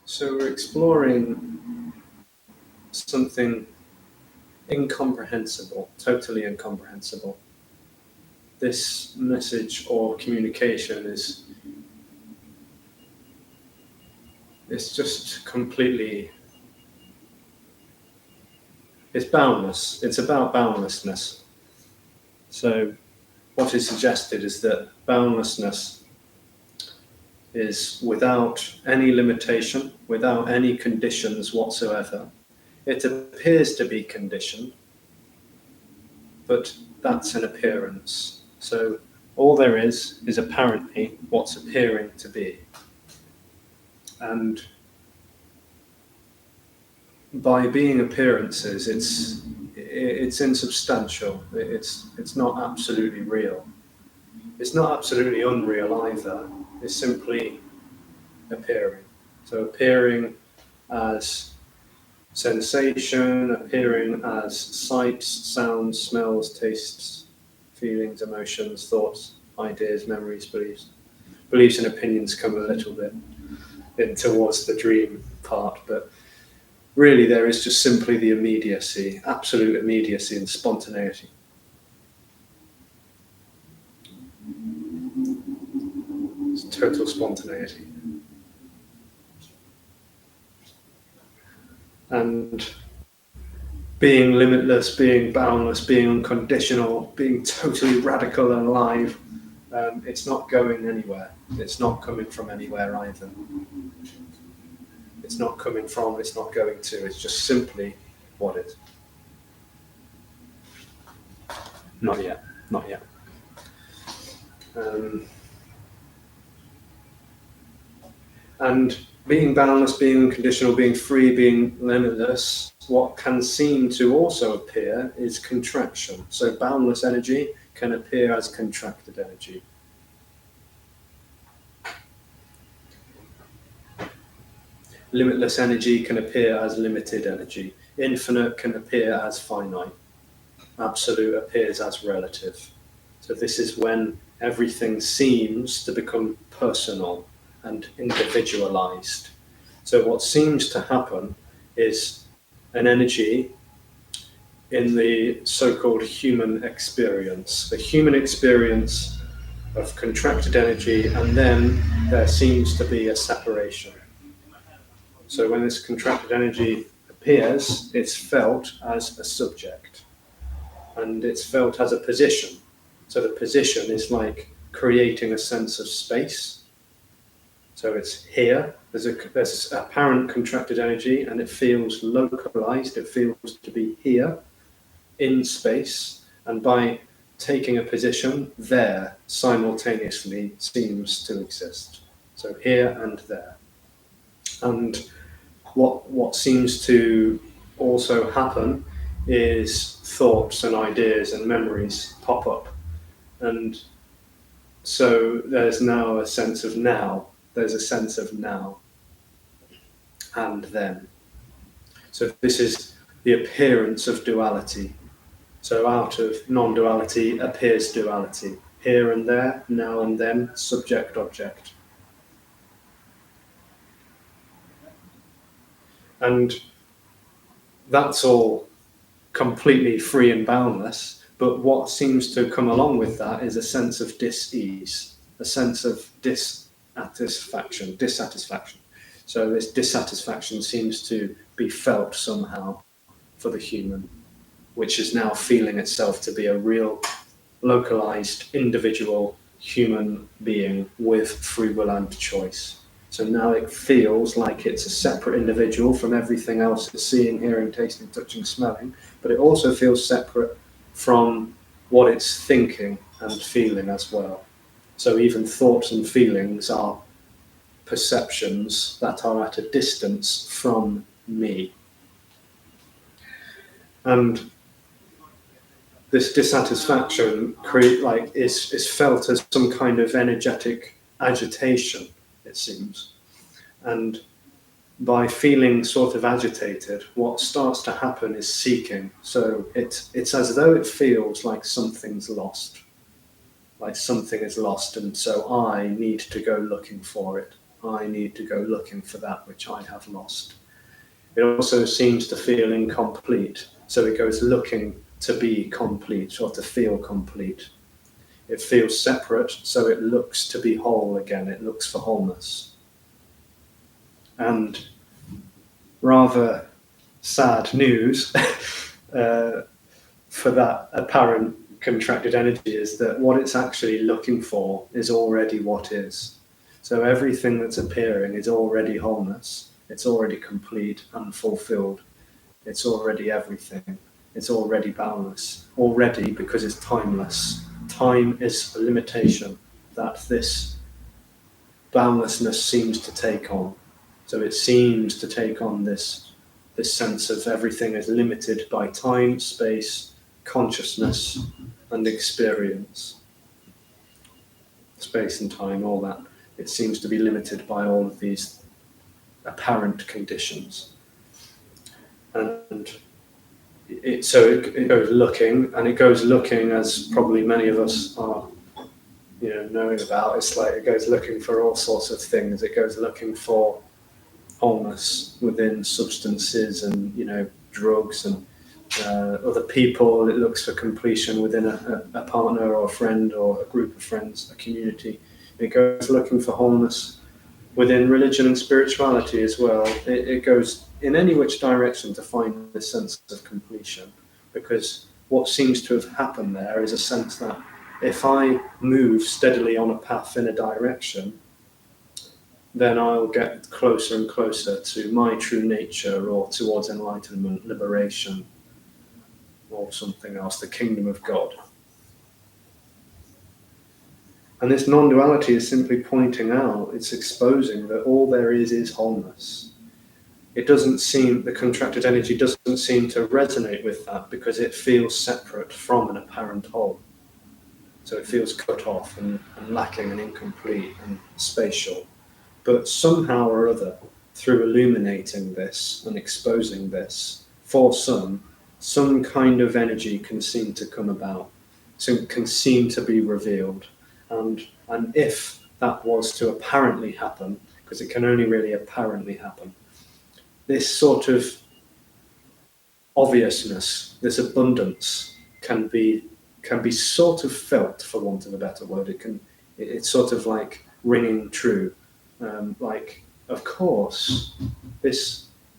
So we're exploring something incomprehensible, totally incomprehensible. This message or communication is just completely, it's boundless. It's about boundlessness. So what is suggested is that boundlessness is without any limitation, without any conditions whatsoever. It appears to be conditioned, but that's an appearance. So all there is apparently what's appearing to be. And by being appearances, it's insubstantial. It's not absolutely real. It's not absolutely unreal either. It's simply appearing. So appearing as sensation, appearing as sights, sounds, smells, tastes, feelings, emotions, thoughts, ideas, memories, beliefs. Beliefs and opinions come a little bit in towards the dream part, but really there is just simply the immediacy, absolute immediacy and spontaneity. It's total spontaneity. And being limitless, being boundless, being unconditional, being totally radical and alive, it's not going anywhere. It's not coming from anywhere either. It's not coming from, it's not going to, it's just simply what is. Not yet, not yet. And being boundless, being unconditional, being free, being limitless, what can seem to also appear is contraction. So boundless energy can appear as contracted energy. Limitless energy can appear as limited energy. Infinite can appear as finite. Absolute appears as relative. So this is when everything seems to become personal and individualized. So what seems to happen is an energy in the so-called human experience. The human experience of contracted energy, and then there seems to be a separation. So when this contracted energy appears, it's felt as a subject, and it's felt as a position. So the position is like creating a sense of space. So it's here, there's apparent contracted energy, and it feels localized, it feels to be here in space, and by taking a position, there simultaneously seems to exist. So here and there. And what seems to also happen is thoughts and ideas and memories pop up. And so there's now a sense of now. There's a sense of now and then. So this is the appearance of duality. So out of non-duality appears duality. Here and there, now and then, subject, object. And that's all completely free and boundless, but what seems to come along with that is a sense of dis-ease, a sense of dissatisfaction. So this dissatisfaction seems to be felt somehow for the human, which is now feeling itself to be a real, localized, individual human being with free will and choice. So now it feels like it's a separate individual from everything else it's seeing, hearing, tasting, touching, smelling, but it also feels separate from what it's thinking and feeling as well. So even thoughts and feelings are perceptions that are at a distance from me. And this dissatisfaction is felt as some kind of energetic agitation, it seems. And by feeling sort of agitated, what starts to happen is seeking. So it's as though it feels like something's lost, like something is lost, and so I need to go looking for it. I need to go looking for that which I have lost. It also seems to feel incomplete, so it goes looking to be complete or to feel complete. It feels separate, so it looks to be whole again. It looks for wholeness. And rather sad news for that apparent contracted energy is that what it's actually looking for is already what is. So everything that's appearing is already wholeness. It's already complete and fulfilled. It's already everything. It's already boundless. Already, because it's timeless. Time is a limitation that this boundlessness seems to take on. So it seems to take on this sense of everything is limited by time, space, consciousness, and experience. Space and time, all that. It seems to be limited by all of these apparent conditions. And it goes looking, and it goes looking, as probably many of us are knowing about. It's like it goes looking for all sorts of things. It goes looking for wholeness within substances and drugs and other people. It looks for completion within a partner or a friend or a group of friends, a community. It goes looking for wholeness within religion and spirituality as well. It goes in any which direction to find this sense of completion, because what seems to have happened there is a sense that if I move steadily on a path in a direction, then I'll get closer and closer to my true nature, or towards enlightenment, liberation, or something else, the kingdom of God. And this non-duality is simply pointing out, it's exposing that all there is wholeness. The contracted energy doesn't seem to resonate with that because it feels separate from an apparent whole. So it feels cut off and lacking and incomplete and spatial. But somehow or other, through illuminating this and exposing this, for some kind of energy can seem to come about, so can seem to be revealed. And if that was to apparently happen, because it can only really apparently happen, this sort of obviousness, this abundance can be sort of felt, for want of a better word. It's sort of like ringing true. Like, of course,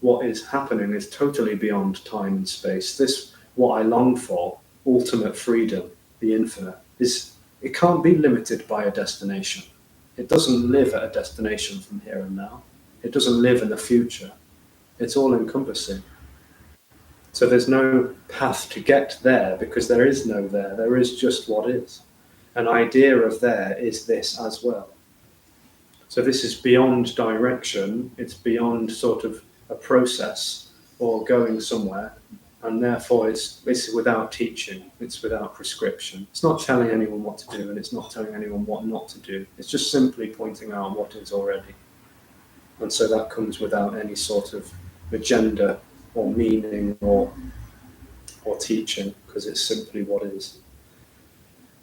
what is happening is totally beyond time and space. This, what I long for, ultimate freedom, the infinite, it can't be limited by a destination. It doesn't live at a destination from here and now. It doesn't live in the future. It's all encompassing. So there's no path to get there, because there is no there. There is just what is. An idea of there is this as well. So this is beyond direction. It's beyond sort of a process or going somewhere. And therefore it's without teaching. It's without prescription. It's not telling anyone what to do, and it's not telling anyone what not to do. It's just simply pointing out what is already. And so that comes without any sort of agenda or meaning or teaching, because it's simply what is.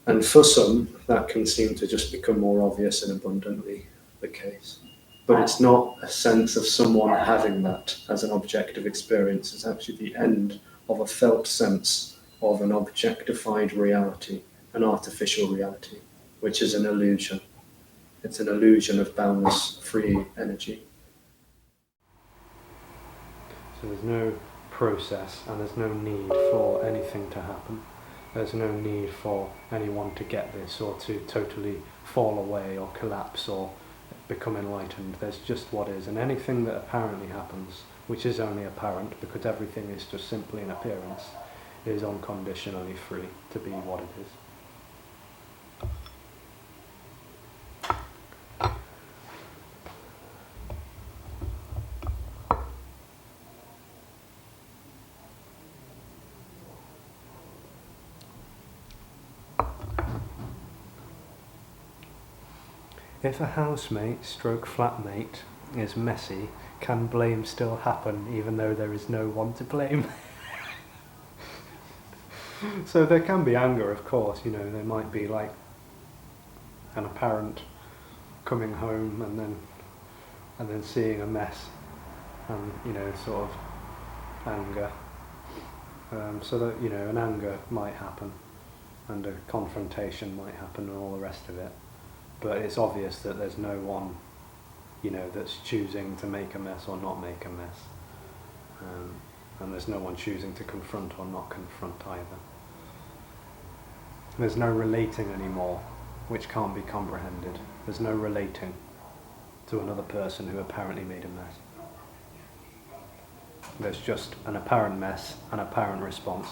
And for some, that can seem to just become more obvious and abundantly the case. But it's not a sense of someone having that as an objective experience. It's actually the end of a felt sense of an objectified reality, an artificial reality, which is an illusion. It's an illusion of boundless, free energy. So there's no process, and there's no need for anything to happen. There's no need for anyone to get this, or to totally fall away or collapse or become enlightened. There's just what is, and anything that apparently happens, which is only apparent because everything is just simply an appearance, is unconditionally free to be what it is. If a housemate stroke flatmate is messy, can blame still happen even though there is no one to blame? So there can be anger, of course, you know, there might be like an apparent coming home and then seeing a mess and, you know, sort of anger. So that, you know, an anger might happen and a confrontation might happen and all the rest of it. But it's obvious that there's no one, you know, that's choosing to make a mess or not make a mess. And there's no one choosing to confront or not confront either. There's no relating anymore, which can't be comprehended. There's no relating to another person who apparently made a mess. There's just an apparent mess, an apparent response.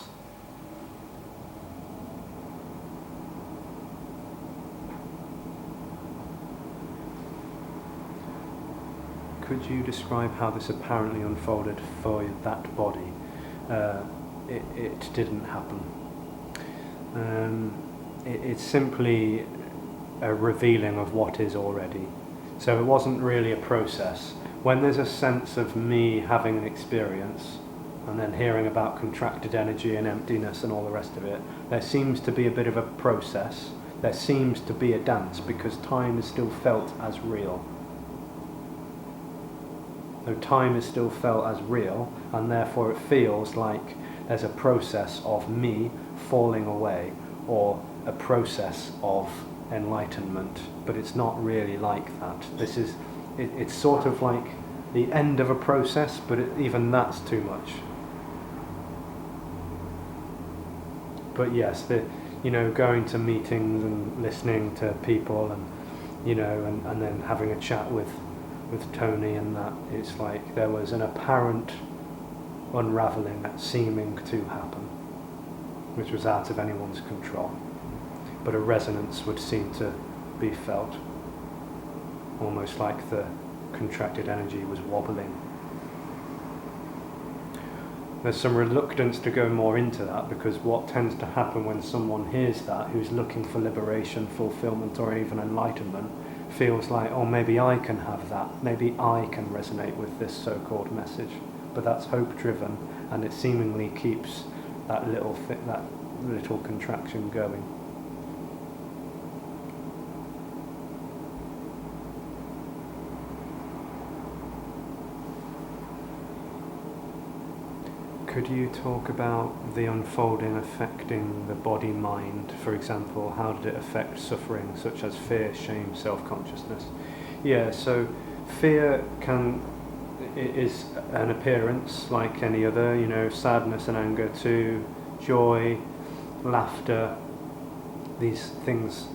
Could you describe how this apparently unfolded for that body? It didn't happen. It's simply a revealing of what is already. So it wasn't really a process. When there's a sense of me having an experience and then hearing about contracted energy and emptiness and all the rest of it, there seems to be a bit of a process. There seems to be a dance because time is still felt as real. So time is still felt as real, and therefore it feels like there's a process of me falling away or a process of enlightenment, but it's not really like that. It's sort of like the end of a process, but even that's too much. But yes, going to meetings and listening to people and, and then having a chat with Tony and that, it's like there was an apparent unravelling seeming to happen, which was out of anyone's control. But a resonance would seem to be felt, almost like the contracted energy was wobbling. There's some reluctance to go more into that, because what tends to happen when someone hears that, who's looking for liberation, fulfillment, or even enlightenment, feels like, oh, maybe I can have that, maybe I can resonate with this so-called message. But that's hope-driven, and it seemingly keeps that little contraction going. Could you talk about the unfolding affecting the body-mind? For example, how did it affect suffering, such as fear, shame, self-consciousness? Yeah, so fear is an appearance like any other, sadness and anger too, joy, laughter. These things,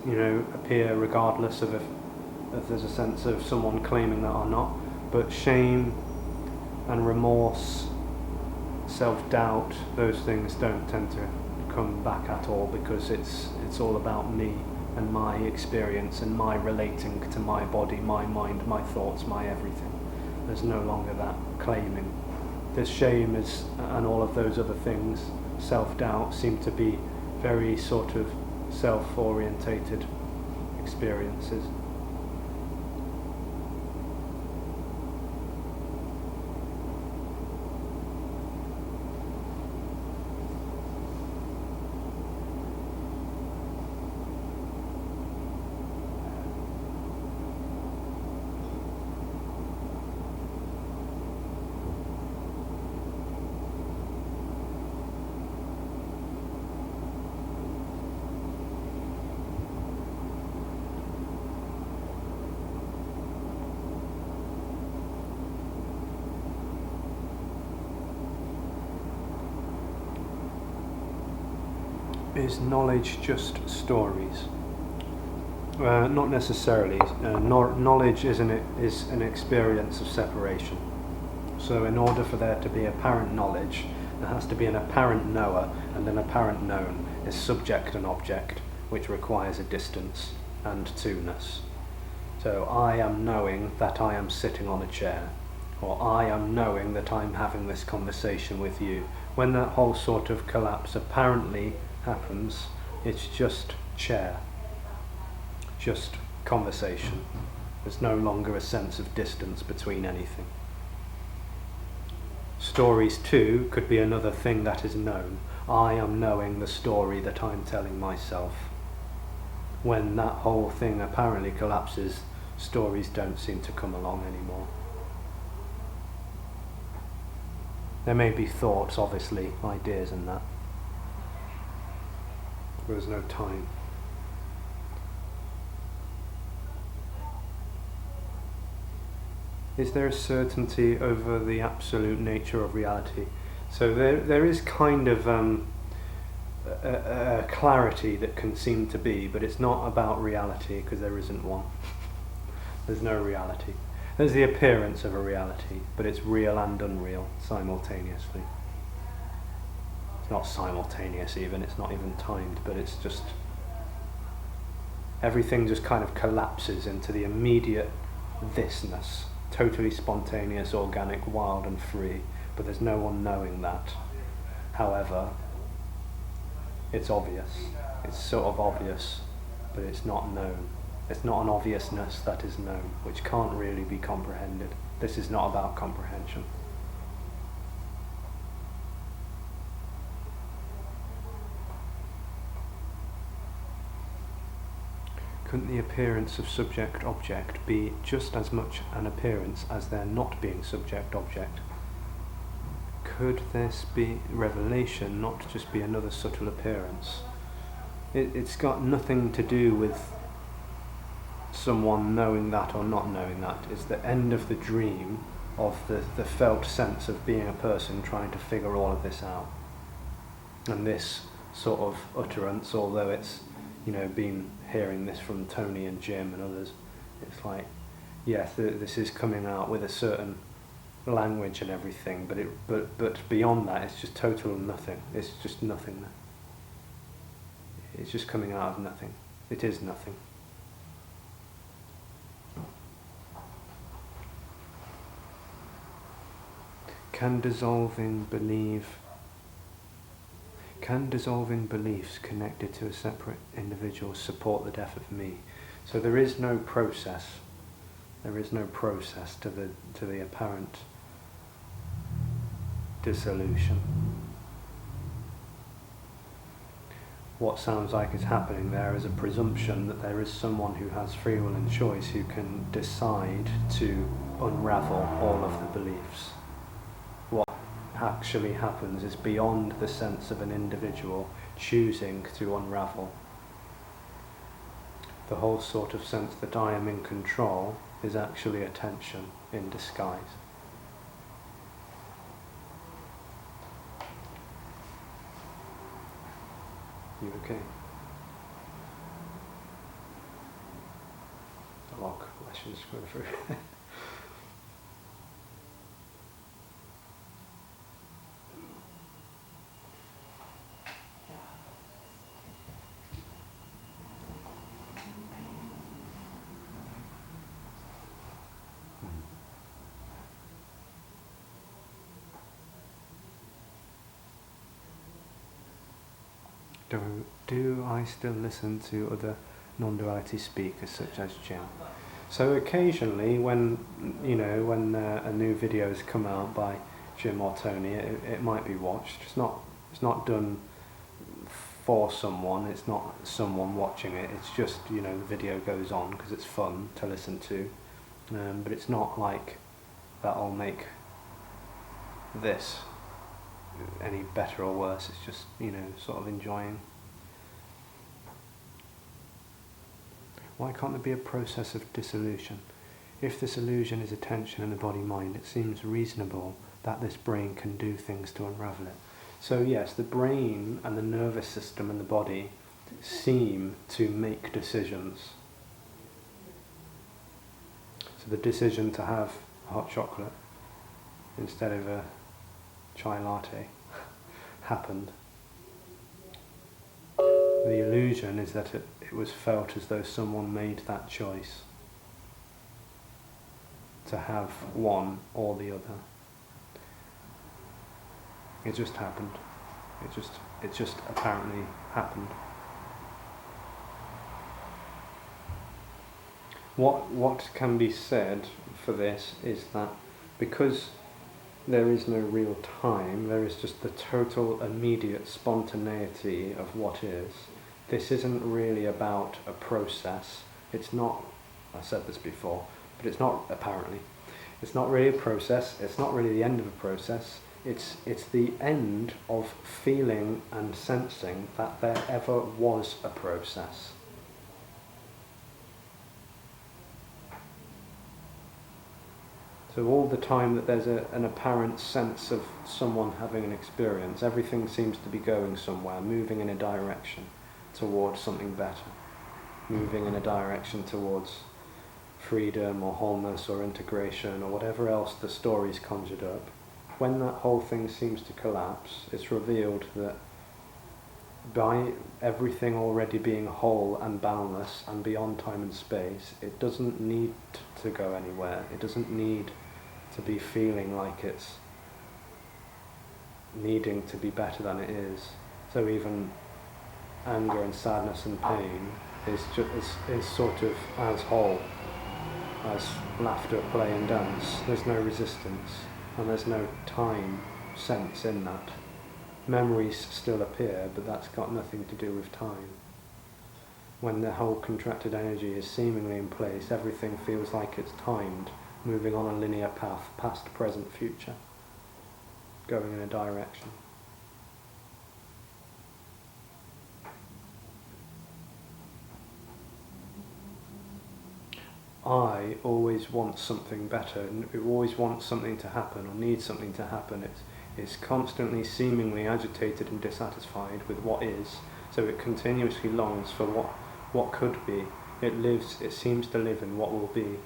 appear regardless of if there's a sense of someone claiming that or not. But shame and remorse, self-doubt, those things don't tend to come back at all, because it's all about me and my experience and my relating to my body, my mind, my thoughts, my everything. There's no longer that claiming. There's shame and all of those other things, self-doubt, seem to be very sort of self-orientated experiences. Is knowledge just stories? Not necessarily. Knowledge is an experience of separation. So in order for there to be apparent knowledge, there has to be an apparent knower, and an apparent known is subject and object, which requires a distance and two-ness. So I am knowing that I am sitting on a chair, or I am knowing that I'm having this conversation with you. When that whole sort of collapse apparently happens, it's just chair, just conversation. There's no longer a sense of distance between anything. Stories too could be another thing that is known. I am knowing the story that I'm telling myself. When that whole thing apparently collapses, stories don't seem to come along anymore. There may be thoughts, obviously, ideas and that. There was no time. Is there a certainty over the absolute nature of reality? So there is kind of a clarity that can seem to be, but it's not about reality, because there isn't one. There's no reality. There's the appearance of a reality, but it's real and unreal simultaneously. It's not simultaneous even, it's not even timed, but it's just... everything just kind of collapses into the immediate thisness. Totally spontaneous, organic, wild and free, but there's no one knowing that. However, it's obvious. It's sort of obvious, but it's not known. It's not an obviousness that is known, which can't really be comprehended. This is not about comprehension. Couldn't the appearance of subject-object be just as much an appearance as there not being subject-object? Could this be revelation not just be another subtle appearance? It's got nothing to do with someone knowing that or not knowing that. It's the end of the dream of the felt sense of being a person trying to figure all of this out. And this sort of utterance, although it's, you know, been hearing this from Tony and Jim and others, it's like, yes, this is coming out with a certain language and everything, but beyond that, it's just total nothing. It's just nothing. It's just coming out of nothing. It is nothing. Can dissolving beliefs connected to a separate individual support the death of me? So there is no process. There is no process to the apparent dissolution. What sounds like is happening there is a presumption that there is someone who has free will and choice who can decide to unravel all of the beliefs. What actually happens is beyond the sense of an individual choosing to unravel. The whole sort of sense that I am in control is actually attention in disguise. You okay? A lot of questions going through. Do I still listen to other non-duality speakers such as Jim? So occasionally when a new video has come out by Jim or Tony, it might be watched. It's not done for someone, it's not someone watching it, it's just, the video goes on because it's fun to listen to, but it's not like that'll make this any better or worse. It's just, sort of enjoying. Why can't there be a process of dissolution? If this illusion is attention in the body-mind, it seems reasonable that this brain can do things to unravel it. So yes, the brain and the nervous system and the body seem to make decisions. So the decision to have hot chocolate instead of a chai latte happened. The illusion is that it was felt as though someone made that choice to have one or the other. It just happened. It just apparently happened. What can be said for this is that because there is no real time, there is just the total immediate spontaneity of what is. This isn't really about a process. It's not, I said this before, but it's not apparently. It's not really a process, it's not really the end of a process, it's the end of feeling and sensing that there ever was a process. So all the time that there's an apparent sense of someone having an experience, everything seems to be going somewhere, moving in a direction towards something better, moving in a direction towards freedom or wholeness or integration or whatever else the story's conjured up. When that whole thing seems to collapse, it's revealed that by everything already being whole and boundless and beyond time and space, it doesn't need to go anywhere. It doesn't need to be feeling like it's needing to be better than it is. So even anger and sadness and pain is sort of as whole as laughter, play and dance. There's no resistance and there's no time sense in that. Memories still appear, but that's got nothing to do with time. When the whole contracted energy is seemingly in place, everything feels like it's timed, moving on a linear path, past, present, future, going in a direction. I always want something better, and it always wants something to happen or needs something to happen. It's constantly seemingly agitated and dissatisfied with what is, so it continuously longs for what could be. It seems to live in what will be.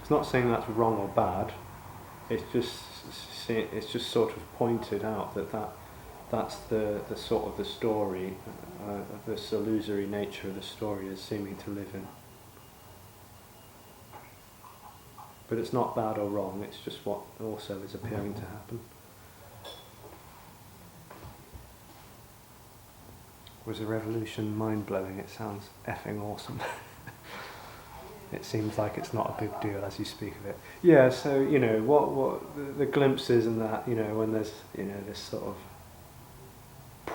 It's not saying that's wrong or bad, it's just sort of pointed out that's the sort of the story, this illusory nature of the story is seeming to live in. But it's not bad or wrong, it's just what also is appearing to happen. Was the revolution mind-blowing? It sounds effing awesome. It seems like it's not a big deal as you speak of it. Yeah, so, what the glimpses and that, when there's, this sort of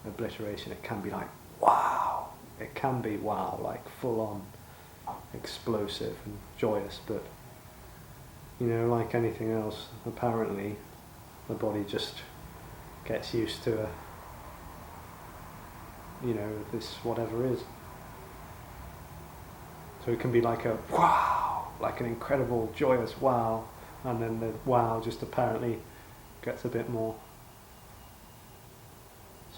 obliteration, it can be like, wow! It can be wow, like full-on explosive and joyous, but like anything else, apparently the body just gets used to this whatever is. So it can be like a wow, like an incredible joyous wow, and then the wow just apparently gets a bit more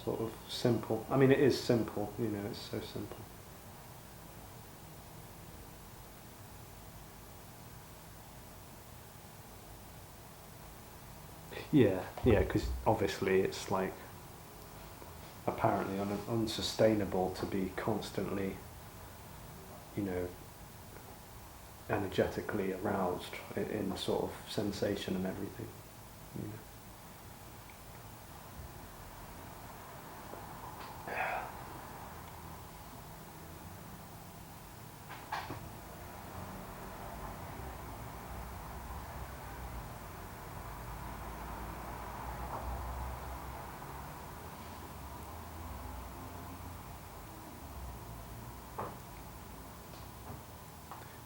sort of simple. I mean, it is simple, it's so simple. Yeah, because obviously it's like apparently unsustainable to be constantly, energetically aroused in sort of sensation and everything.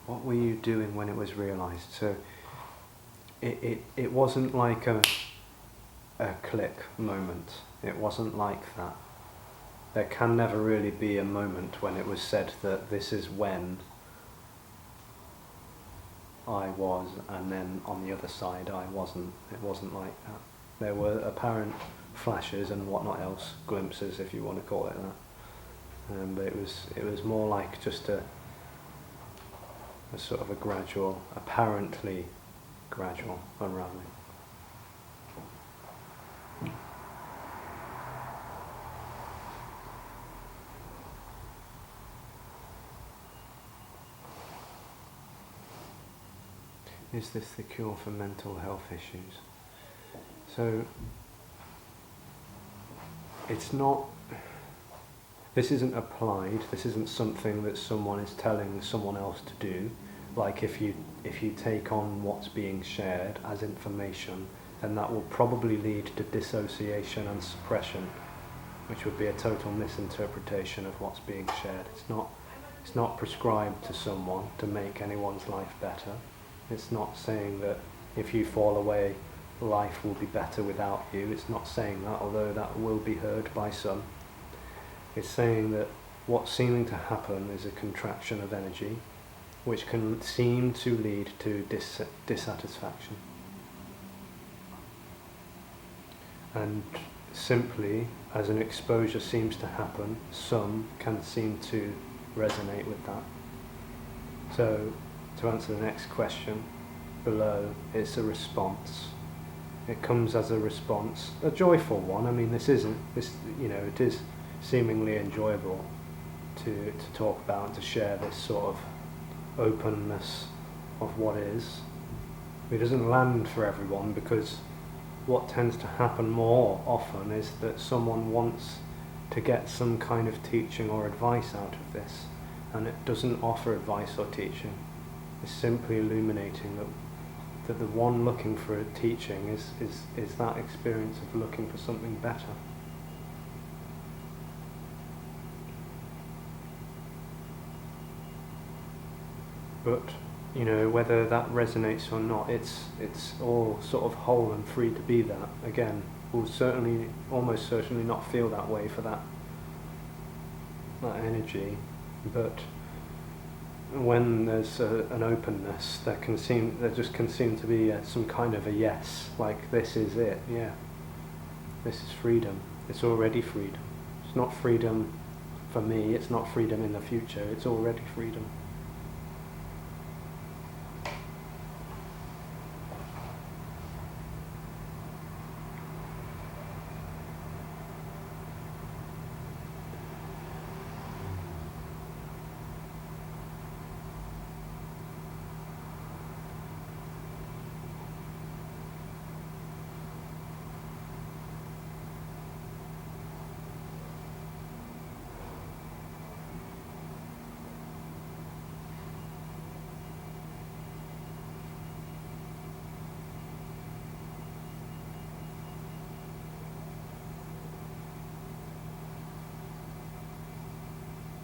What were you doing when it was realised? So it wasn't like a click moment. It wasn't like that. There can never really be a moment when it was said that this is when I was, and then on the other side I wasn't. It wasn't like that. There were apparent flashes and whatnot else, glimpses if you want to call it that. But it was more like just a sort of a gradual, apparently gradual unraveling. Is this the cure for mental health issues? So it's not this isn't applied, this isn't something that someone is telling someone else to do. Like if you take on what's being shared as information, then that will probably lead to dissociation and suppression, which would be a total misinterpretation of what's being shared. It's not prescribed to someone to make anyone's life better. It's not saying that if you fall away, life will be better without you. It's not saying that, although that will be heard by some. It's saying that what's seeming to happen is a contraction of energy, which can seem to lead to dissatisfaction. And simply, as an exposure seems to happen, some can seem to resonate with that. So, to answer the next question below, it's a response. It comes as a response, a joyful one. I mean, it is seemingly enjoyable to talk about and to share this sort of openness of what is. It doesn't land for everyone, because what tends to happen more often is that someone wants to get some kind of teaching or advice out of this, and it doesn't offer advice or teaching. It's simply illuminating that the one looking for a teaching is that experience of looking for something better. But whether that resonates or not, it's all sort of whole and free to be that. Again, we'll almost certainly not feel that way for that energy, but when there's an openness, there just can seem to be some kind of a yes, like this is it, yeah, this is freedom, it's already freedom. It's not freedom for me, it's not freedom in the future, it's already freedom.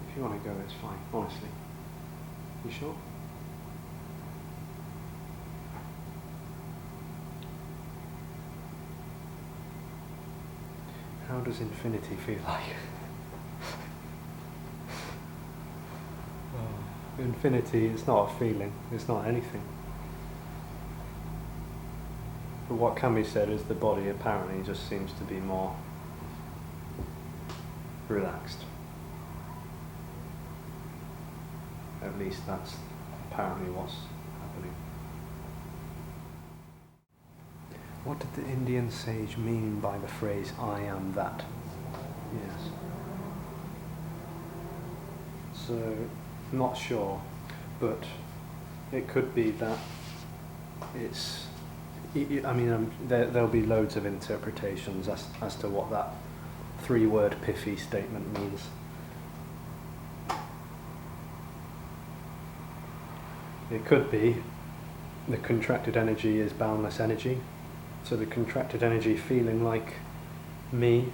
If you want to go, it's fine, honestly. You sure? How does infinity feel like? Infinity is not a feeling, it's not anything. But what can be said is the body apparently just seems to be more relaxed. At least that's apparently what's happening. What did the Indian sage mean by the phrase, I am that? Yes. So, not sure, but it could be that it's... there'll be loads of interpretations as to what that 3-word pithy statement means. It could be the contracted energy is boundless energy. So the contracted energy feeling like me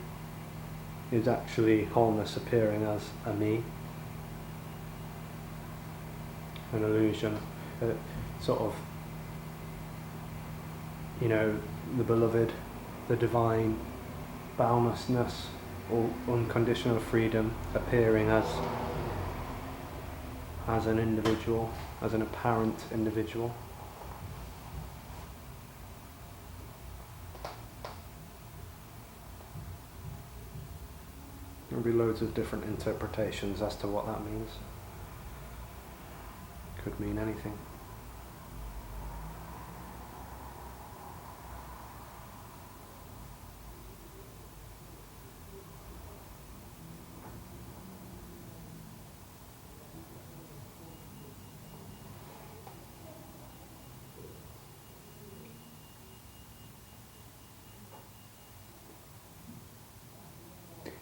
is actually wholeness appearing as a me. An illusion, sort of, the beloved, the divine, boundlessness, or unconditional freedom appearing as an individual, as an apparent individual. There'll be loads of different interpretations as to what that means. Could mean anything.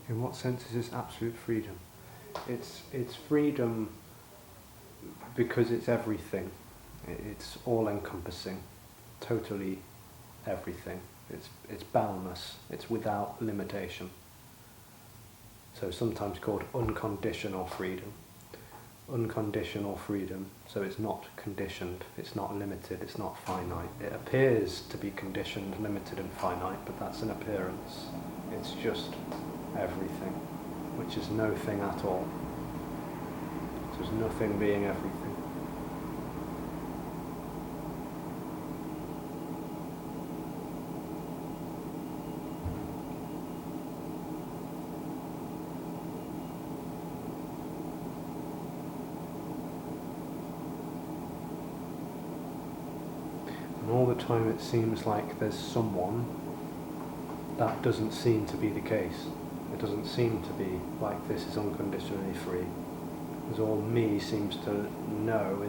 In what sense is this absolute freedom? It's freedom because it's everything. It's all-encompassing, totally everything. It's boundless. It's without limitation. So sometimes called unconditional freedom. Unconditional freedom. So it's not conditioned. It's not limited. It's not finite. It appears to be conditioned, limited, and finite, but that's an appearance. It's just everything, which is no thing at all. There's nothing being everything. And all the time it seems like there's someone. That doesn't seem to be the case. It doesn't seem to be like this is unconditionally free. Because all me seems to know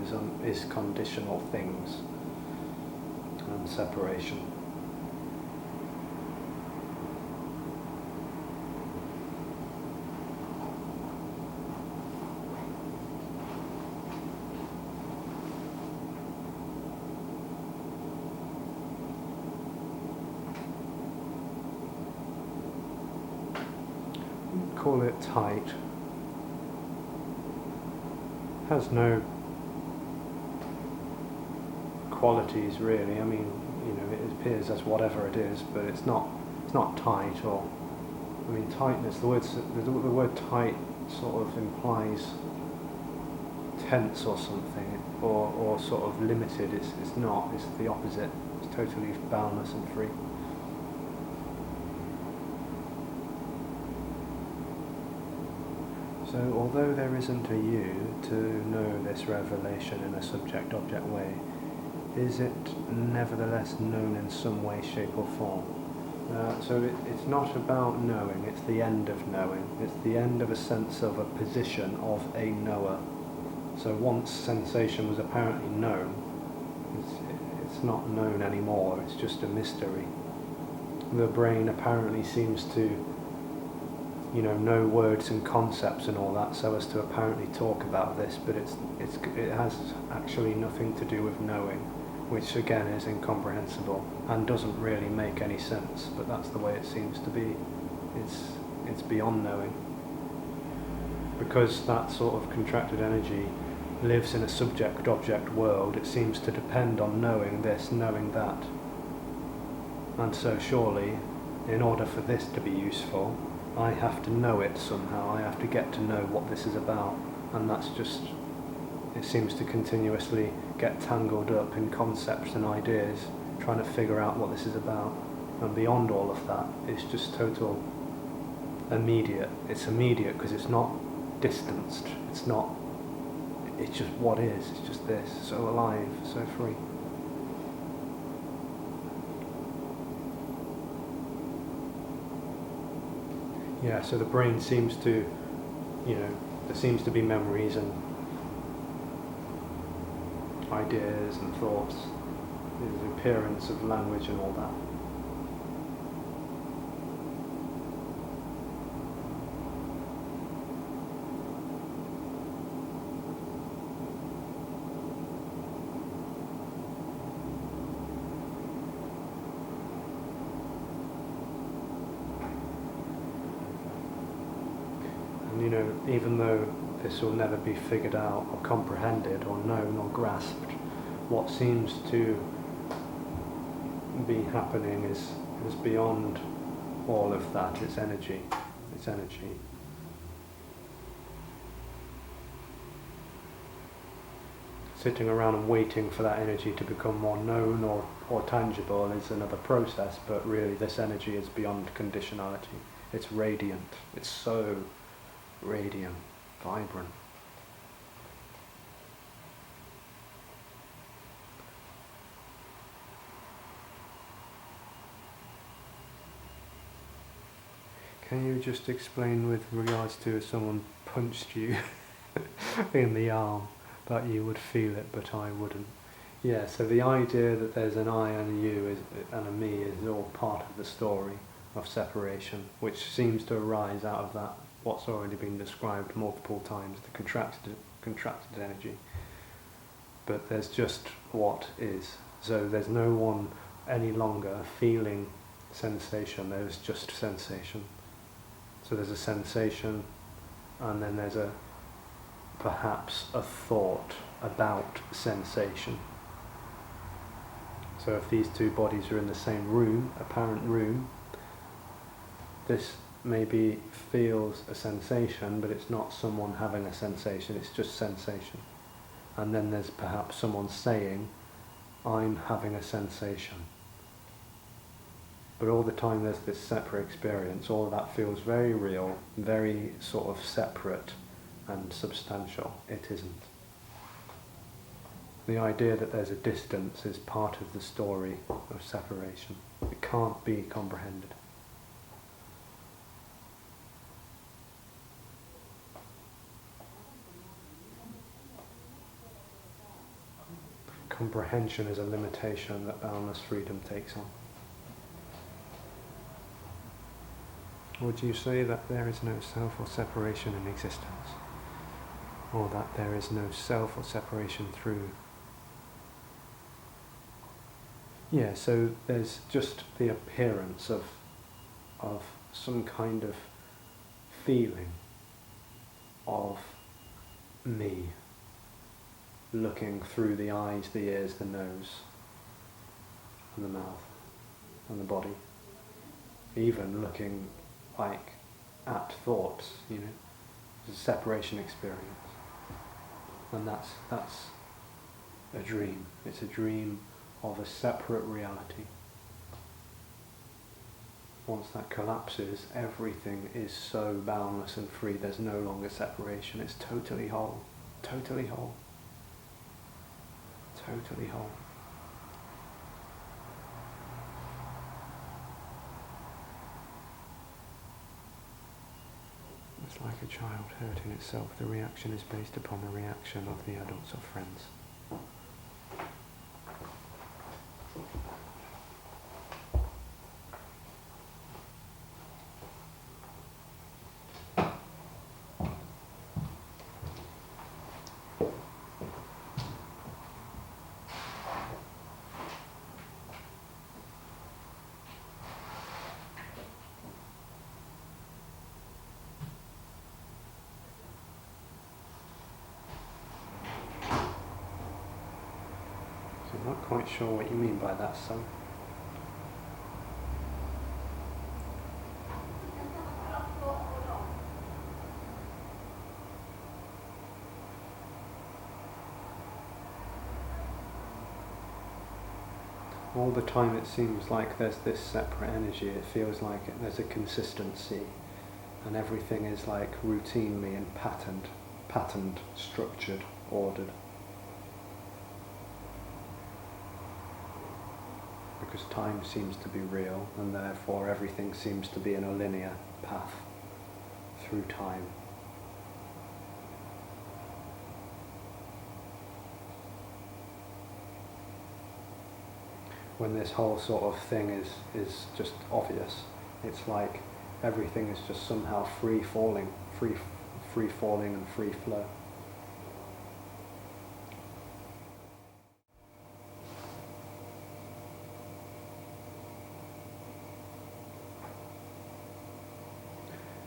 is conditional things and separation. Call it tight. Has no qualities really. I mean, it appears as whatever it is, but it's not tight or. I mean, tightness. The word tight sort of implies tense or something, or sort of limited. It's not. It's the opposite. It's totally boundless and free. So although there isn't a you to know this revelation in a subject-object way, is it nevertheless known in some way, shape or form? So it's not about knowing, it's the end of knowing. It's the end of a sense of a position of a knower. So once sensation was apparently known, it's not known anymore, it's just a mystery. The brain apparently seems to know words and concepts and all that, so as to apparently talk about this, but it has actually nothing to do with knowing, which again is incomprehensible and doesn't really make any sense. But that's the way it seems to be. It's beyond knowing, because that sort of contracted energy lives in a subject-object world. It seems to depend on knowing this, knowing that, and so surely, in order for this to be useful, I have to know it somehow. I have to get to know what this is about, and that's just, it seems to continuously get tangled up in concepts and ideas, trying to figure out what this is about. And beyond all of that, it's just total immediate. It's immediate because it's not distanced. It's just what is. It's just this, so alive, so free. Yeah, so the brain seems to, there seems to be memories and ideas and thoughts, the appearance of language and all that. Even though this will never be figured out or comprehended or known or grasped, what seems to be happening is beyond all of that. It's energy. It's energy. Sitting around and waiting for that energy to become more known or tangible is another process, but really this energy is beyond conditionality. It's radiant. It's so radiant, vibrant. Can you just explain with regards to if someone punched you in the arm, that you would feel it but I wouldn't? Yeah, so the idea that there's an I and a you and a me is all part of the story. of separation, which seems to arise out of that, what's already been described multiple times, the contracted energy. But there's just what is. So there's no one any longer feeling sensation, there's just sensation. So there's a sensation, and then there's perhaps a thought about sensation. So if these two bodies are in the same room, apparent room, this maybe feels a sensation, but it's not someone having a sensation, it's just sensation. And then there's perhaps someone saying, I'm having a sensation. But all the time there's this separate experience, all of that feels very real, very sort of separate and substantial. It isn't. The idea that there's a distance is part of the story of separation. It can't be comprehended. Comprehension is a limitation that boundless freedom takes on. Would you say that there is no self or separation in existence? Or that there is no self or separation through? Yeah, so there's just the appearance of some kind of feeling of me looking through the eyes, the ears, the nose, and the mouth, and the body. Even looking like at thoughts, it's a separation experience. And that's a dream. It's a dream of a separate reality. Once that collapses, everything is so boundless and free, there's no longer separation. It's totally whole. Totally whole. Totally whole. It's like a child hurting itself. The reaction is based upon the reaction of the adults or friends. I'm not quite sure what you mean by that, son. All the time it seems like there's this separate energy. It feels like there's a consistency, and everything is like routinely and patterned, structured, ordered. Because time seems to be real, and therefore everything seems to be in a linear path through time. When this whole sort of thing is just obvious, it's like everything is just somehow free falling and free flow.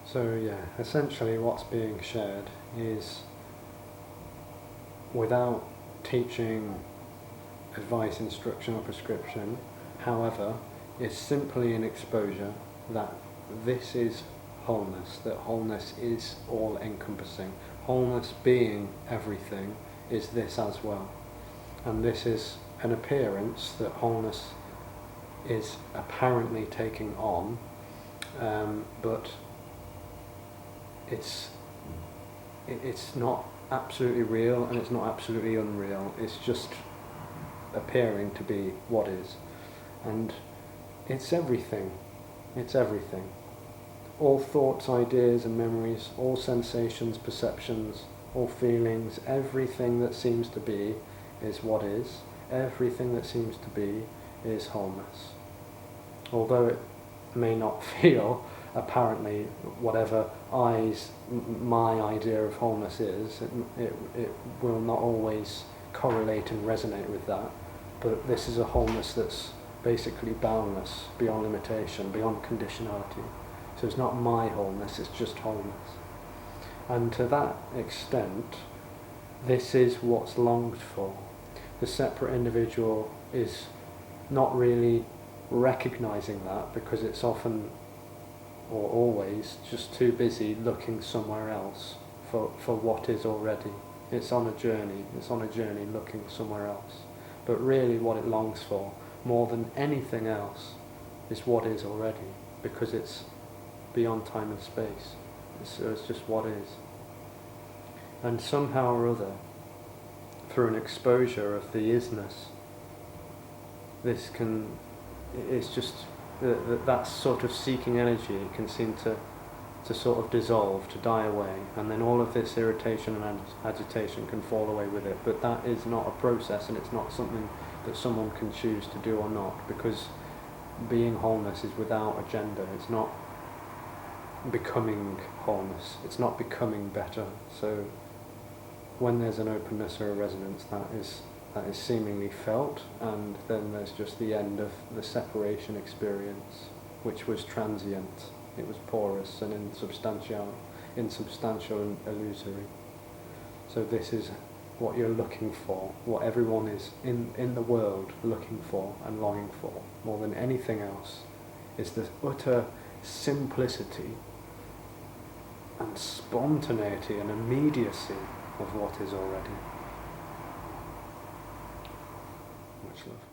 So yeah, essentially what's being shared is, without teaching, advice, instruction or prescription, however, is simply an exposure that this is wholeness, that wholeness is all-encompassing. Wholeness being everything is this as well. And this is an appearance that wholeness is apparently taking on, but it's not absolutely real and it's not absolutely unreal. It's just appearing to be what is. And it's everything. It's everything. All thoughts, ideas and memories, all sensations, perceptions, all feelings, everything that seems to be is what is. Everything that seems to be is wholeness. Although it may not feel, apparently, whatever my idea of wholeness is, it will not always correlate and resonate with that. But this is a wholeness that's basically boundless, beyond limitation, beyond conditionality. So it's not my wholeness, it's just wholeness. And to that extent, this is what's longed for. The separate individual is not really recognizing that, because it's often or always just too busy looking somewhere else for what is already. It's on a journey looking somewhere else. But really what it longs for, more than anything else, is what is already, because it's beyond time and space. It's just what is. And somehow or other, through an exposure of the isness, it's just that sort of seeking energy can seem to sort of dissolve, to die away, and then all of this irritation and agitation can fall away with it. But that is not a process, and it's not something that someone can choose to do or not, because being wholeness is without agenda. It's not becoming wholeness, it's not becoming better. So when there's an openness or a resonance, that is seemingly felt, and then there's just the end of the separation experience, which was transient. It was porous and insubstantial and illusory. So this is what you're looking for, what everyone is in the world looking for and longing for, more than anything else, is the utter simplicity and spontaneity and immediacy of what is already. Much love.